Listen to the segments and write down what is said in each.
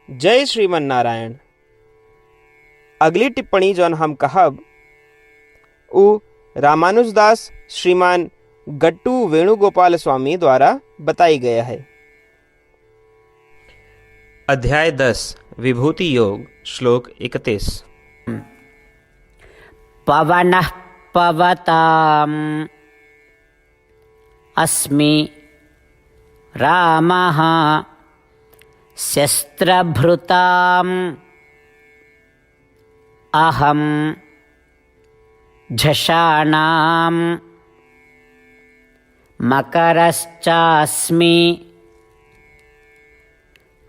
जय श्रीमन नारायण। अगली टिप्पणी जौन हम कहब उ रामानुजदास श्रीमान गट्टू वेणुगोपाल स्वामी द्वारा बताई गया है। अध्याय 10 विभूति योग श्लोक 31। पवनः पवताम् अस्मि रामः शस्त्रभृताम् अहं झषाणां मकरश्चास्मि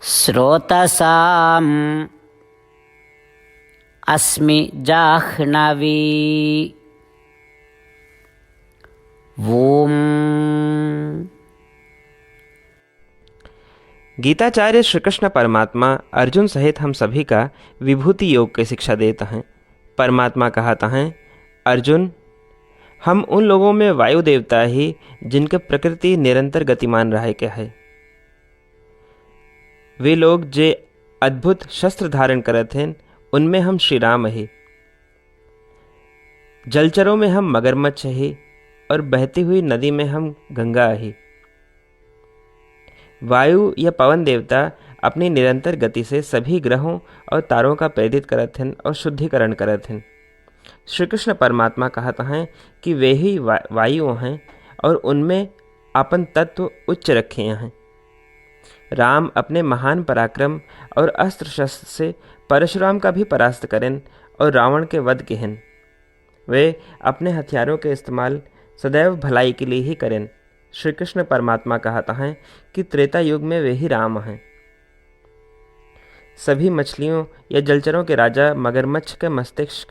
स्रोतसाम् अस्मि जाह्नवी। ओम। गीताचार्य श्री कृष्ण परमात्मा अर्जुन सहित हम सभी का विभूति योग की शिक्षा देता है। परमात्मा कहता है, अर्जुन, हम उन लोगों में वायु देवता ही जिनके प्रकृति निरंतर गतिमान रहे क्या है। वे लोग जे अद्भुत शस्त्र धारण करत हैं, उनमें हम श्री राम है। जलचरों में हम मगरमच्छ है और बहती हुई नदी में हम गंगा है। वायु या पवन देवता अपनी निरंतर गति से सभी ग्रहों और तारों का प्रेरित करत हैं और शुद्धिकरण करत हैं। श्री कृष्ण परमात्मा कहता है कि वे ही वायु हैं और उनमें अपन तत्व उच्च रखे हैं। राम अपने महान पराक्रम और अस्त्र शस्त्र से परशुराम का भी परास्त करें और रावण के वध के हैं। वे अपने हथियारों के इस्तेमाल सदैव भलाई के लिए ही करें। श्री कृष्ण परमात्मा कहता है कि त्रेता युग में वे ही राम हैं। सभी मछलियों या जलचरों के राजा मगरमच्छ के मस्तिष्क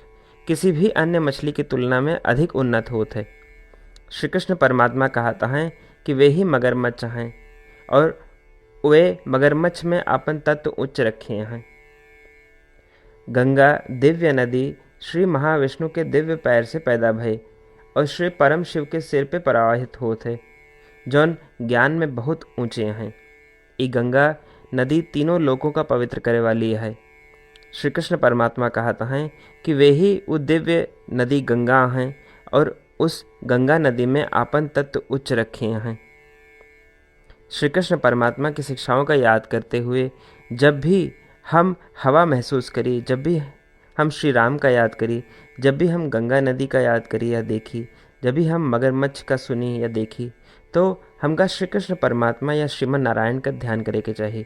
किसी भी अन्य मछली की तुलना में अधिक उन्नत होते हैं। श्री कृष्ण परमात्मा कहता है कि वे ही मगरमच्छ हैं और वे मगरमच्छ में अपन तत्व उच्च रखे हैं। गंगा दिव्य नदी श्री महाविष्णु के दिव्य पैर से पैदा भई और श्री परम शिव के सिर पे प्रवाहित होते, जौन ज्ञान में बहुत ऊंचे हैं। ये गंगा नदी तीनों लोकों का पवित्र करे वाली है। श्री कृष्ण परमात्मा कहता है कि वे ही वो दिव्य नदी गंगा हैं और उस गंगा नदी में आपन तत्व उच्च रखे हैं। श्री कृष्ण परमात्मा की शिक्षाओं का याद करते हुए जब भी हम हवा महसूस करी, जब भी हम श्री राम का याद करी, जब भी हम गंगा नदी का याद करी या देखी, जब भी हम मगरमच्छ का सुनी या देखी, तो हमका श्री कृष्ण परमात्मा या श्रीमन नारायण का ध्यान करे के चाहिए।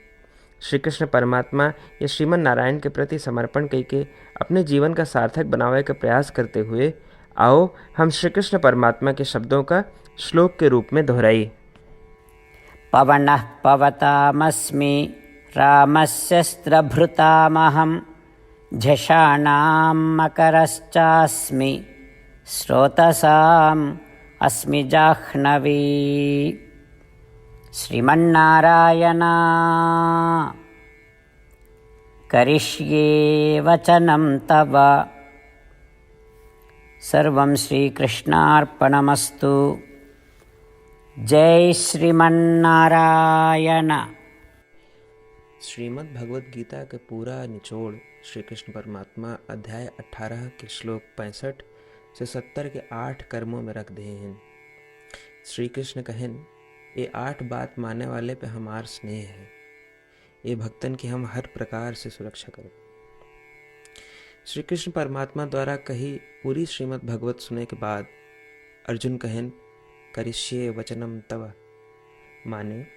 श्री कृष्ण परमात्मा या श्रीमन नारायण के प्रति समर्पण करके अपने जीवन का सार्थक बनावे का प्रयास करते हुए आओ हम श्री कृष्ण परमात्मा के शब्दों का श्लोक के रूप में दोहराइए। पवनः पवतामस्मि रामस्यस्त्रभृतामहं झषाणां मकरश्चास्मि स्रोतसाम् अस्मि जाह्नवी। श्रीमन्नारायण करिष्ये वचनं तव। सर्वं श्रीकृष्णार्पणमस्तु। जय श्रीमन्नारायण। श्रीमद् भगवद गीता का पूरा निचोड़ श्री कृष्ण परमात्मा अध्याय 18 के श्लोक 65 से 70 के 8 कर्मों में रख दिए हैं। श्री कृष्ण कहें, ये 8 बात मानने वाले पे हमार स्नेह है। ये भक्तन की हम हर प्रकार से सुरक्षा करें। श्री कृष्ण परमात्मा द्वारा कही पूरी श्रीमद् भगवत सुने के बाद अर्जुन कहें, करिष्ये वचनम तव, माने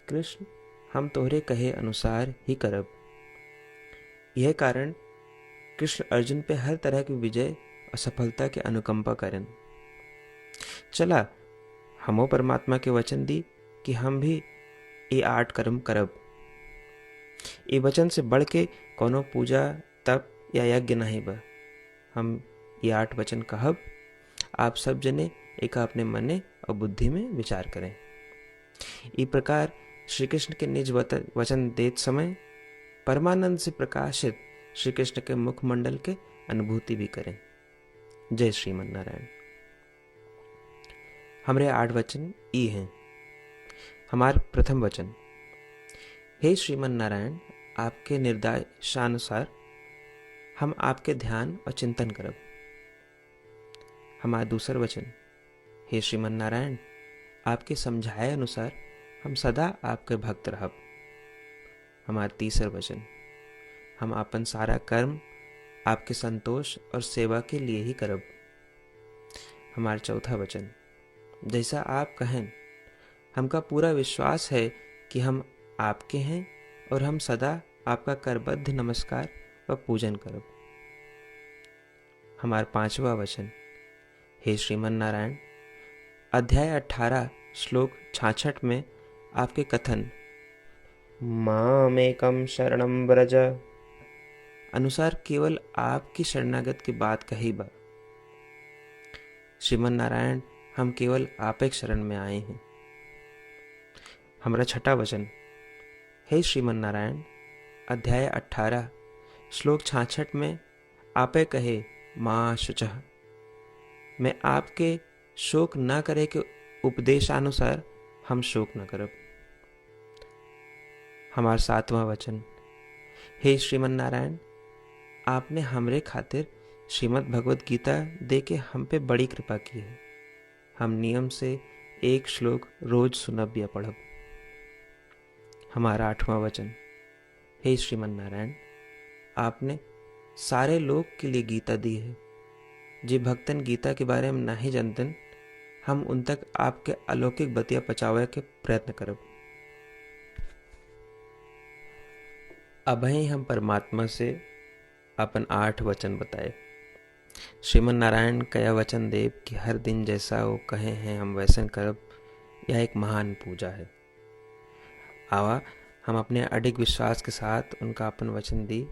कृष्ण हम तोहरे कहे अनुसार ही करब। यह कारण कृष्ण अर्जुन पे हर तरह की विजय और सफलता के अनुकंपा करें। चला हमो परमात्मा के वचन दी कि हम भी ये 8 कर्म करब। ये वचन से बढ़ के कोनो पूजा तप या यज्ञ नहीं बा। हम ये 8 वचन कहब, आप सब जने एक अपने मने और बुद्धि में विचार करें। इस प्रकार श्री कृष्ण के निज वचन देत समय परमानंद से प्रकाशित श्री कृष्ण के मुखमंडल के अनुभूति भी करें। जय श्रीमन नारायण। हमारे 8 वचन ई हैं। हमार प्रथम वचन, हे श्रीमन नारायण, आपके निर्देशानुसार हम आपके ध्यान और चिंतन करब। हमारा दूसर वचन, हे श्रीमन नारायण, आपके समझाए अनुसार हम सदा आपके भक्त रहब। हमारा तीसर वचन, हम अपन सारा कर्म आपके संतोष और सेवा के लिए ही करब। हमारा चौथा वचन, जैसा आप कहें, हमका पूरा विश्वास है कि हम आपके हैं और हम सदा आपका करबद्ध नमस्कार व पूजन करब। हमारा पांचवा वचन, हे श्रीमन नारायण, अध्याय 18 श्लोक 66 में आपके कथन मामेकम शरणम व्रज अनुसार केवल आपकी शरणागत की बात कही बा। श्रीमन नारायण, हम केवल आप एक शरण में आए हैं। हमारा छठा वचन, हे श्रीमन नारायण, अध्याय 18 श्लोक 66 में आपे कहे माँ शुचः, मैं आपके शोक न करे के उपदेशानुसार हम शोक न करब। हमारा सातवां वचन, हे श्रीमन नारायण, आपने हमरे खातिर श्रीमद् भगवत गीता दे के हम पे बड़ी कृपा की है। हम नियम से एक श्लोक रोज सुनब या पढ़ब। हमारा आठवां वचन, हे श्रीमन नारायण, आपने सारे लोग के लिए गीता दी है। जे भक्तन गीता के बारे में नहीं जानतन, हम उन तक आपके अलौकिक बतिया पहुंचावे के प्रयत्न करब। अभी हम परमात्मा से अपन 8 वचन बताए। श्रीमन नारायण कया वचन देव कि हर दिन जैसा वो कहे हैं हम वैसन करब, यह एक महान पूजा है। आवा हम अपने अडिग विश्वास के साथ उनका अपन वचन दी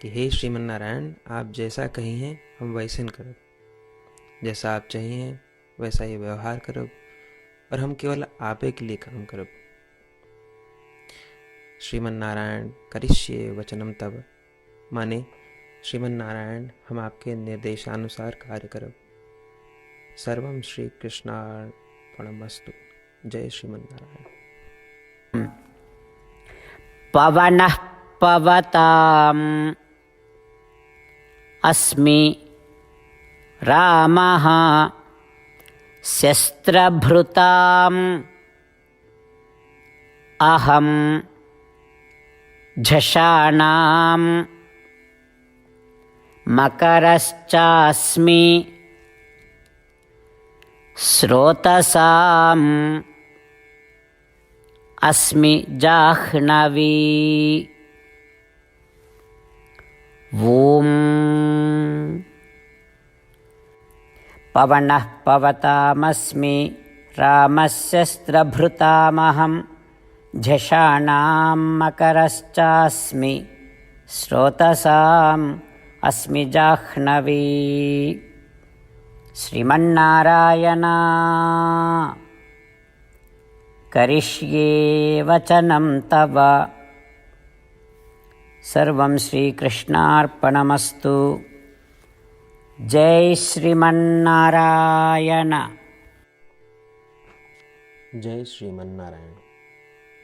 कि हे श्रीमन नारायण, आप जैसा कही हैं हम वैसन करब, जैसा आप चाहिए वैसा ही व्यवहार करब और हम केवल आपे के लिए काम करब। श्रीमन नारायण करिष्ये वचनम तब, माने श्रीमन नारायण हम आपके निर्देशानुसार कार्य करब। सर्वम श्री कृष्णार्पणमस्तु। जय श्रीमन नारायण। पवनः पवताम् अस्मि, रामः शस्त्रभृताम् अहं, झषाणां मकरश्चास्मि, स्रोतसाम् अस्मि जाह्नवी। ॐ पवनः पवतामस्मि, रामशस्त्रभृतामहं, झषाणां मकरश्चास्मि, स्रोतसाम् अस्मि जाह्नवी। श्रीमन्नारायण करिष्ये वचनं तव। सर्वं श्रीकृष्णार्पणमस्तु। जय श्रीमन्नारायण। जय श्रीमन नारायण।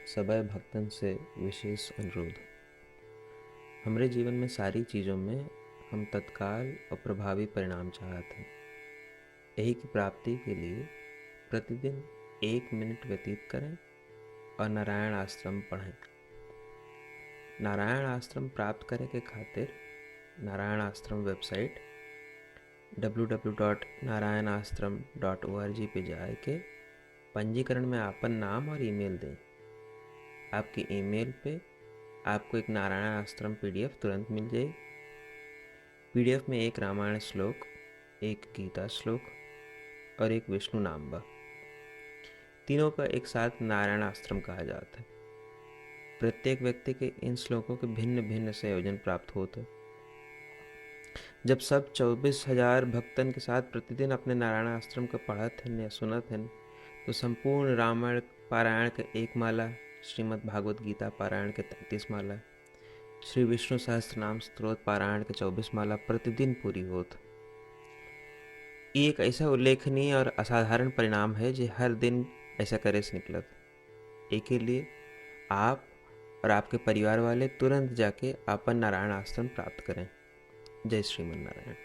सबै भक्तन से विशेष अनुरोध, हमरे जीवन में सारी चीज़ों में हम तत्काल और प्रभावी परिणाम चाहते हैं। यही की प्राप्ति के लिए प्रतिदिन 1 मिनट व्यतीत करें और नारायण आश्रम पढ़ें। नारायण आश्रम प्राप्त करे के खातिर नारायण आश्रम वेबसाइट www.narayanashram.org पे जाए के पंजीकरण में आपन नाम और ईमेल दें। आपकी ईमेल पे आपको एक नारायण आश्रम PDF तुरंत मिल जाए। PDF में एक रामायण श्लोक, एक गीता श्लोक और एक विष्णु नाम बा। तीनों का एक साथ नारायण आश्रम कहा जाता है। प्रत्येक व्यक्ति के इन श्लोकों के भिन्न भिन्न संयोजन प्राप्त होते। जब सब 24,000 भक्तन के साथ प्रतिदिन अपने नारायण आश्रम को पढ़त हैं या सुनत हैं, तो संपूर्ण रामायण पारायण के 1 माला, श्रीमद् भागवत गीता पारायण के 33 माला, श्री विष्णु सहस्त्र नाम स्तोत्र पारायण के 24 माला प्रतिदिन पूरी होत। ये एक ऐसा उल्लेखनीय और असाधारण परिणाम है जो हर दिन ऐसा करे से निकलत। एक के लिए आप और आपके परिवार वाले तुरंत जाके आपन नारायण आश्रम प्राप्त करें। जय श्रीमन नारायण।